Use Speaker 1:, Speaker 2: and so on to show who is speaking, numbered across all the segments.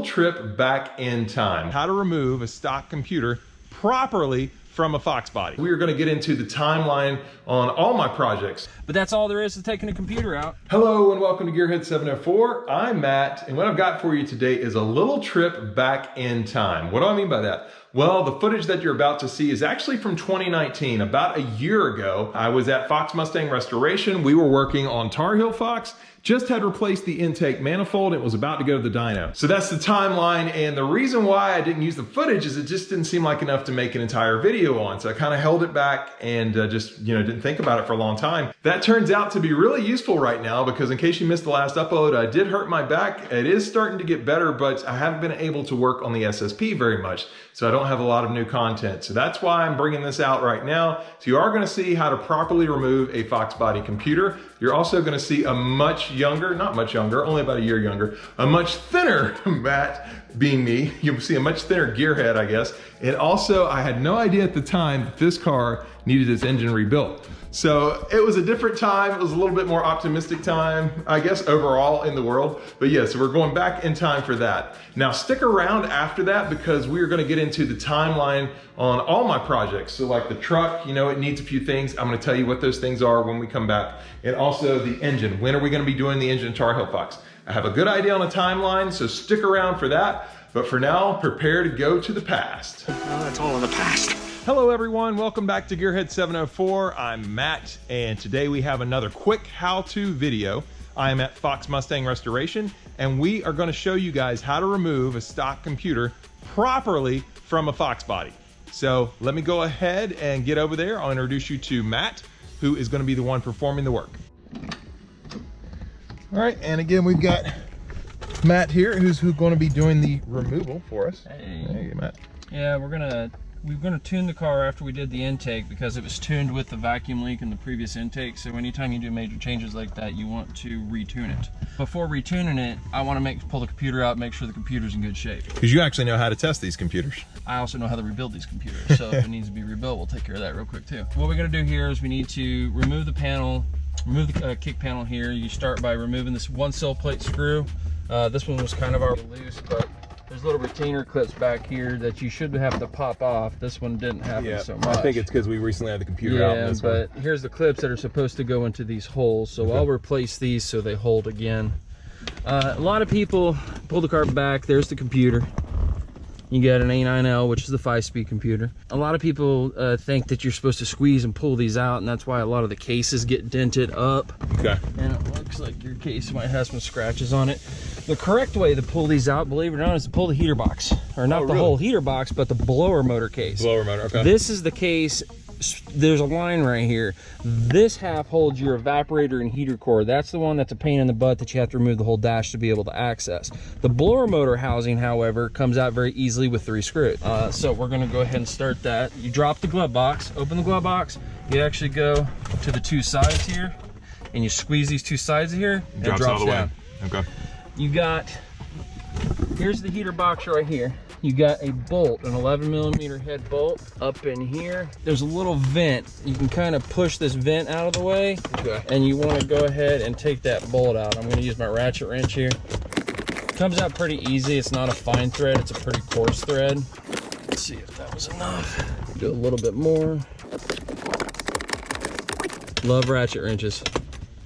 Speaker 1: little trip back in time. How to remove a stock computer properly from a FoxBody. We are going to get into the timeline on all my projects.
Speaker 2: But that's all there is to taking a computer out.
Speaker 1: Hello and welcome to Gearhead 704. I'm Matt, and what I've got for you today is a little trip back in time. What do I mean by that? Well, the footage that you're about to see is actually from 2019. About a year ago, I was at Fox Mustang Restoration. We were working on tarheelfox. Just had replaced the intake manifold. It was about to go to the dyno. So that's the timeline, and the reason why I didn't use the footage is it just didn't seem like enough to make an entire video on. So I kind of held it back and just didn't think about it for a long time. That turns out to be really useful right now because in case you missed the last upload, I did hurt my back. It is starting to get better, but I haven't been able to work on the SSP very much. So I don't have a lot of new content. So that's why I'm bringing this out right now. So you are going to see how to properly remove a FoxBody computer. You're also going to see a much younger, not much younger, only about a year younger, a much thinner Matt, being me. You'll see a much thinner gearhead, I guess. And also, I had no idea at the time that this car needed its engine rebuilt. So it was a different time. It was a little bit more optimistic time, I guess, overall in the world. But yes, we're going back in time for that. Now stick around after that because we are going to get into the timeline on all my projects. So like the truck, it needs a few things. I'm going to tell you what those things are when we come back. And also the engine. When are we going to be doing the engine tarheelfox? I have a good idea on a timeline, so stick around for that. But for now, prepare to go to the past.
Speaker 3: Oh, it's all in the past.
Speaker 1: Hello everyone, welcome back to Gearhead 704. I'm Matt, and today we have another quick how-to video. I am at Fox Mustang Restoration, and we are going to show you guys how to remove a stock computer properly from a FoxBody. So let me go ahead and get over there. I'll introduce you to Matt, who is going to be the one performing the work. All right, and again, we've got Matt here, who's going to be doing the removal for us.
Speaker 2: Hey.
Speaker 1: Hey, Matt.
Speaker 2: Yeah, we're gonna tune the car after we did the intake because it was tuned with the vacuum leak in the previous intake. So anytime you do major changes like that, you want to retune it. Before retuning it, I want to pull the computer out, make sure the computer's in good shape.
Speaker 1: Because you actually know how to test these computers.
Speaker 2: I also know how to rebuild these computers. So if it needs to be rebuilt, we'll take care of that real quick too. What we're gonna do here is we need to remove the panel, remove the kick panel here. You start by removing this one sill plate screw. This one was kind of already loose, but there's little retainer clips back here that you should have to pop off. This one didn't happen so much.
Speaker 1: I think it's because we recently had the computer out in this one.
Speaker 2: But here's the clips that are supposed to go into these holes. So I'll replace these so they hold again. A lot of people pull the car back. There's the computer. You got an A9L, which is the 5-speed computer. A lot of people think that you're supposed to squeeze and pull these out, and that's why a lot of the cases get dented up.
Speaker 1: Okay.
Speaker 2: And it looks like your case might have some scratches on it. The correct way to pull these out, believe it or not, is to pull the heater box. Or not the whole heater box, but the blower motor case.
Speaker 1: Blower motor, okay.
Speaker 2: This is the case. There's a line right here. This half holds your evaporator and heater core. That's the one that's a pain in the butt that you have to remove the whole dash to be able to access. The blower motor housing, however, comes out very easily with 3 screws. So we're gonna go ahead and start that. You drop the glove box, open the glove box. You actually go to the 2 sides here, and you squeeze these 2 sides here, and it drops all the down.
Speaker 1: Way. Okay.
Speaker 2: You got, here's the heater box right here. You got a bolt, an 11mm head bolt up in here. There's a little vent. You can kind of push this vent out of the way. Okay. And you want to go ahead and take that bolt out. I'm going to use my ratchet wrench here. Comes out pretty easy. It's not a fine thread. It's a pretty coarse thread. Let's see if that was enough. Do a little bit more. Love ratchet wrenches.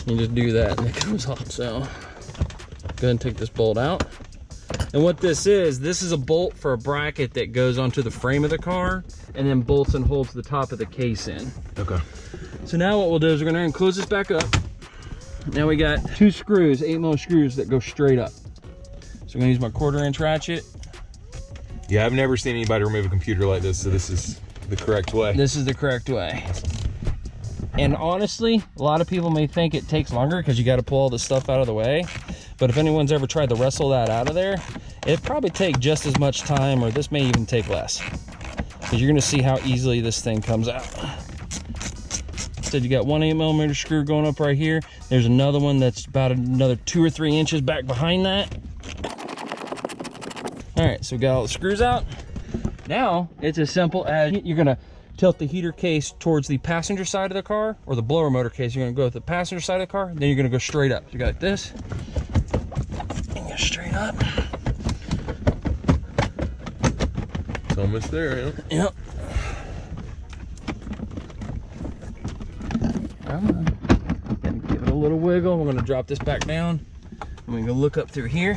Speaker 2: You just do that and it comes off. So go ahead and take this bolt out. And what this is a bolt for a bracket that goes onto the frame of the car and then bolts and holds the top of the case in.
Speaker 1: Okay.
Speaker 2: So now what we'll do is we're gonna close this back up. Now we got 2 screws, 8mm screws that go straight up. So I'm gonna use my 1/4" ratchet.
Speaker 1: Yeah, I've never seen anybody remove a computer like this, so this is the correct way.
Speaker 2: This is the correct way. And honestly, a lot of people may think it takes longer because you got to pull all this stuff out of the way. But if anyone's ever tried to wrestle that out of there, it'd probably take just as much time, or this may even take less. Because you're going to see how easily this thing comes out. So you got 1 8mm screw going up right here. There's another one that's about another 2 or 3 inches back behind that. All right, so we got all the screws out. Now it's as simple as you're going to tilt the heater case towards the passenger side of the car, or the blower motor case. You're going to go with the passenger side of the car, then you're going to go straight up. So you got like this, and go straight up.
Speaker 1: almost there, huh?
Speaker 2: Yep. Come on. Gotta give it a little wiggle. We're gonna drop this back down. And we can look up through here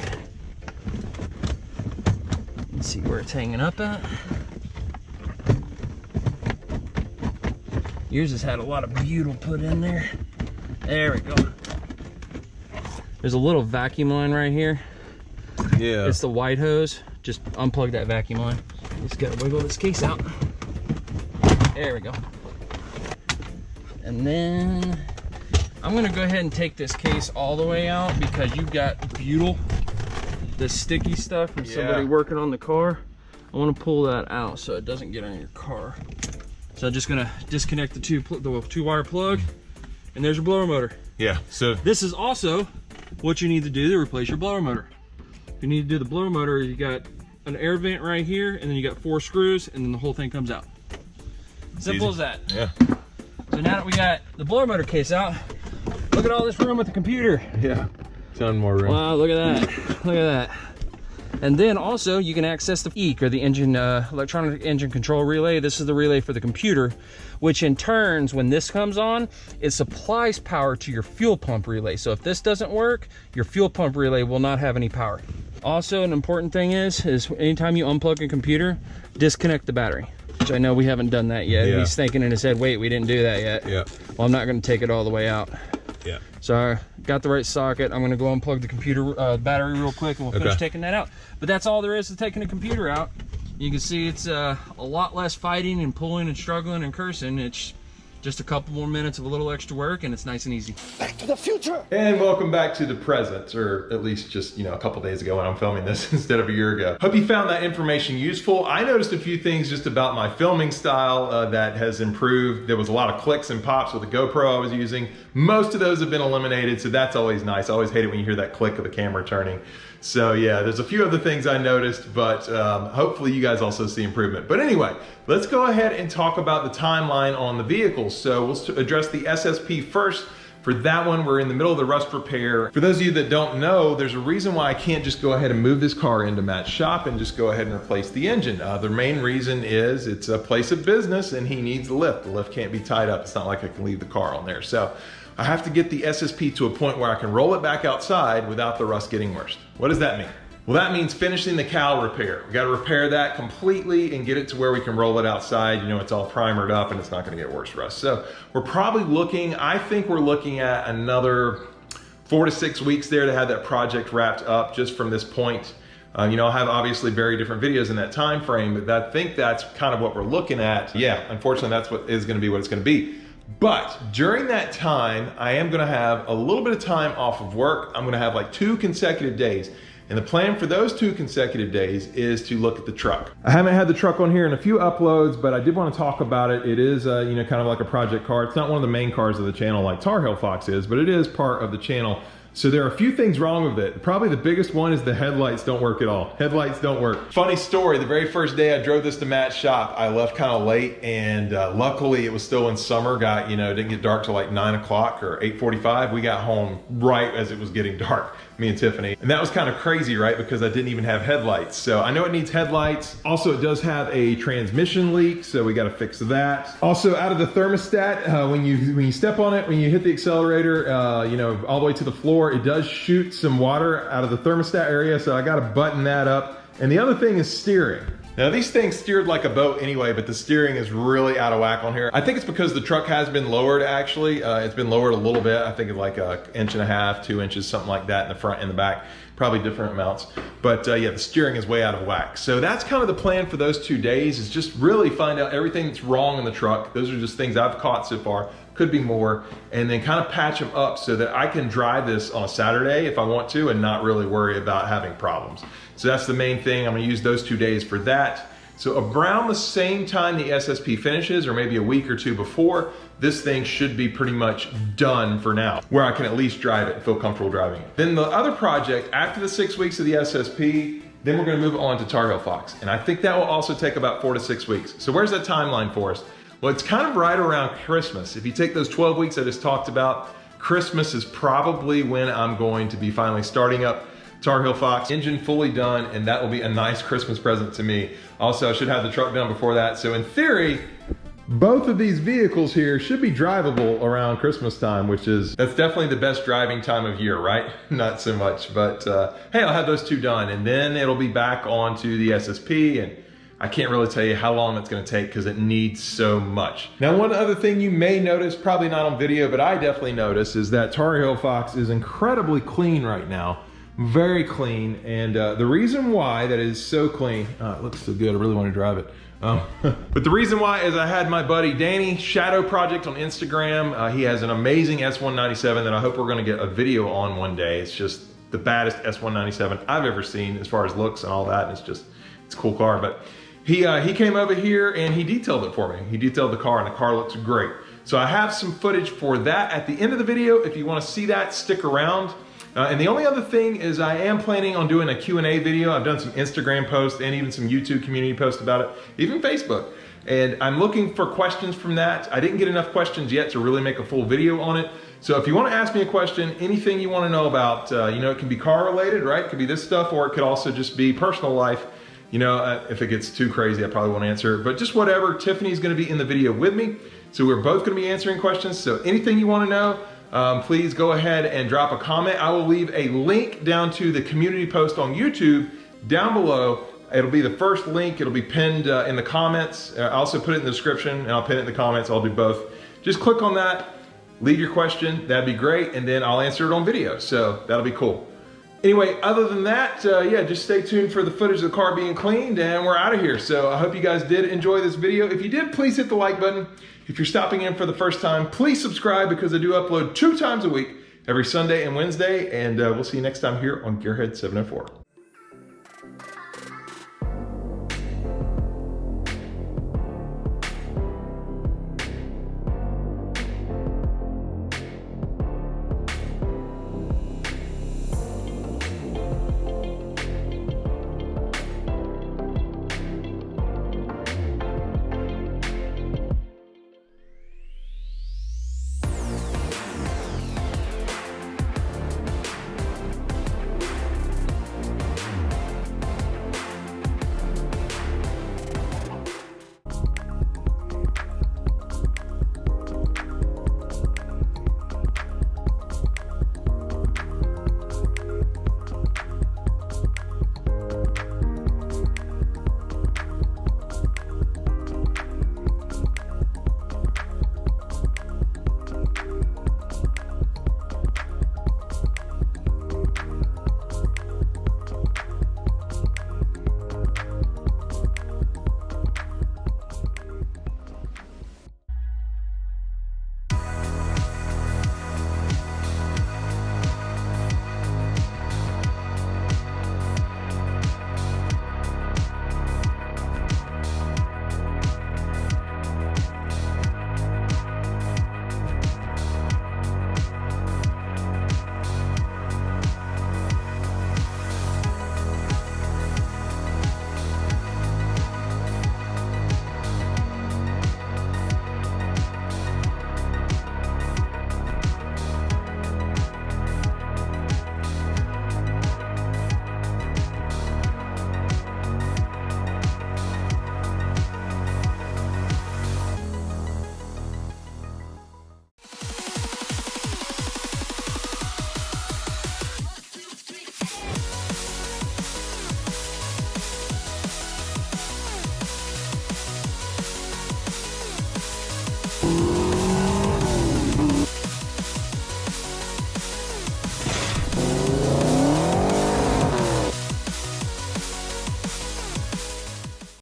Speaker 2: and see where it's hanging up at. Yours has had a lot of butyl put in there. There we go. There's a little vacuum line right here.
Speaker 1: Yeah.
Speaker 2: It's the white hose. Just unplug that vacuum line. Just gotta wiggle this case out. There we go. And then I'm gonna go ahead and take this case all the way out because you've got butyl, the sticky stuff from somebody working on the car. I wanna pull that out so it doesn't get on your car. So I'm just gonna disconnect the two wire plug, and there's your blower motor.
Speaker 1: Yeah, so
Speaker 2: this is also what you need to do to replace your blower motor. If you need to do the blower motor, you got an air vent right here, and then you got 4 screws, and then the whole thing comes out. Simple as that.
Speaker 1: Yeah.
Speaker 2: So now that we got the blower motor case out, look at all this room with the computer.
Speaker 1: Yeah, ton more room.
Speaker 2: Wow, look at that. Look at that. And then also you can access the EEC, or the engine electronic engine control relay. This is the relay for the computer, which in turns, when this comes on, it supplies power to your fuel pump relay. So if this doesn't work, your fuel pump relay will not have any power. Also, an important thing is anytime you unplug a computer, disconnect the battery, which I know we haven't done that yet.
Speaker 1: Yeah.
Speaker 2: He's thinking in his head, wait, we didn't do that yet.
Speaker 1: Yeah.
Speaker 2: Well, I'm not going to take it all the way out.
Speaker 1: Yeah.
Speaker 2: So I got the right socket. I'm gonna go unplug the computer battery real quick, and we'll finish taking that out. But that's all there is to taking a computer out. You can see it's a lot less fighting and pulling and struggling and cursing. It's just a couple more minutes of a little extra work, and it's nice and easy.
Speaker 3: Back to the future.
Speaker 1: And welcome back to the present, or at least just, a couple days ago when I'm filming this instead of a year ago. Hope you found that information useful. I noticed a few things just about my filming style that has improved. There was a lot of clicks and pops with the GoPro I was using. Most of those have been eliminated, so that's always nice. I always hate it when you hear that click of the camera turning. So yeah, there's a few other things I noticed, but hopefully you guys also see improvement. But anyway, let's go ahead and talk about the timeline on the vehicles. So we'll address the SSP first. For that one, we're in the middle of the rust repair. For those of you that don't know, there's a reason why I can't just go ahead and move this car into Matt's shop and just go ahead and replace the engine. The main reason is it's a place of business and he needs the lift. The lift can't be tied up. It's not like I can leave the car on there. So I have to get the SSP to a point where I can roll it back outside without the rust getting worse. What does that mean? Well, that means finishing the cowl repair. We got to repair that completely and get it to where we can roll it outside. It's all primered up and it's not going to get worse rust. So we're probably I think we're looking at another 4 to 6 weeks there to have that project wrapped up just from this point. I'll have obviously very different videos in that time frame, but I think that's kind of what we're looking at. Yeah, unfortunately, that's what is going to be what it's going to be. But during that time, I am going to have a little bit of time off of work. I'm going to have like 2 consecutive days. And the plan for those 2 consecutive days is to look at the truck. I haven't had the truck on here in a few uploads, but I did want to talk about it. It is, kind of like a project car. It's not one of the main cars of the channel like tarheelfox is, but it is part of the channel. So there are a few things wrong with it. Probably the biggest one is the headlights don't work at all. Headlights don't work. Funny story, the very first day I drove this to Matt's shop, I left kind of late, and luckily it was still in summer. It didn't get dark till like 9 o'clock or 8:45. We got home right as it was getting dark, me and Tiffany. And that was kind of crazy, right? Because I didn't even have headlights. So I know it needs headlights. Also, it does have a transmission leak, so we got to fix that. Also, out of the thermostat, when you step on it, when you hit the accelerator, all the way to the floor, it does shoot some water out of the thermostat area, so I got to button that up. And the other thing is steering. Now these things steered like a boat anyway, but the steering is really out of whack on here. I think it's because the truck has been lowered actually. It's been lowered a little bit. I think it's like 1.5 inches, 2 inches, something like that in the front and the back. Probably different amounts. But yeah, the steering is way out of whack. So that's kind of the plan for those 2 days, is just really find out everything that's wrong in the truck. Those are just things I've caught so far. Could be more, and then kind of patch them up so that I can drive this on a Saturday if I want to and not really worry about having problems. So that's the main thing. I'm gonna use those 2 days for that. So around the same time the SSP finishes, or maybe a week or 2 before, this thing should be pretty much done for now, where I can at least drive it and feel comfortable driving it. Then the other project, after the 6 weeks of the SSP, then we're gonna move on to tarheelfox. And I think that will also take about 4 to 6 weeks. So where's that timeline for us? Well, it's kind of right around Christmas. If you take those 12 weeks I just talked about, Christmas is probably when I'm going to be finally starting up Tar Heel Fox, engine fully done, and that will be a nice Christmas present to me. Also, I should have the truck done before that. So in theory, both of these vehicles here should be drivable around Christmas time, that's definitely the best driving time of year, right? Not so much, but hey, I'll have those two done, and then it'll be back onto the SSP, and I can't really tell you how long it's gonna take because it needs so much. Now, one other thing you may notice, probably not on video, but I definitely notice, is that Tar Heel Fox is incredibly clean right now. Very clean, and the reason why that is so clean, it looks so good, I really want to drive it. But the reason why is I had my buddy Danny, Shadow Project on Instagram. He has an amazing S197 that I hope we're gonna get a video on one day. It's just the baddest S197 I've ever seen as far as looks and all that, and it's a cool car. But he came over here and he detailed it for me. He detailed the car, and the car looks great. So I have some footage for that at the end of the video. If you wanna see that, stick around. And the only other thing is I am planning on doing a Q&A video. I've done some Instagram posts and even some YouTube community posts about it, even Facebook. And I'm looking for questions from that. I didn't get enough questions yet to really make a full video on it. So if you want to ask me a question, anything you want to know about, it can be car related, right? It could be this stuff, or it could also just be personal life. If it gets too crazy, I probably won't answer it, but just whatever. Tiffany's going to be in the video with me. So we're both going to be answering questions. So anything you want to know, please go ahead and drop a comment. I will leave a link down to the community post on YouTube down below. It'll be the first link. It'll be pinned in the comments. I'll also put it in the description, and I'll pin it in the comments. I'll do both. Just click on that, leave your question. That'd be great, and then I'll answer it on video. So that'll be cool. Anyway, other than that, just stay tuned for the footage of the car being cleaned, and we're out of here. So I hope you guys did enjoy this video. If you did, please hit the like button. If you're stopping in for the first time, please subscribe, because I do upload 2 times a week, every Sunday and Wednesday, and we'll see you next time here on Gearhead 704.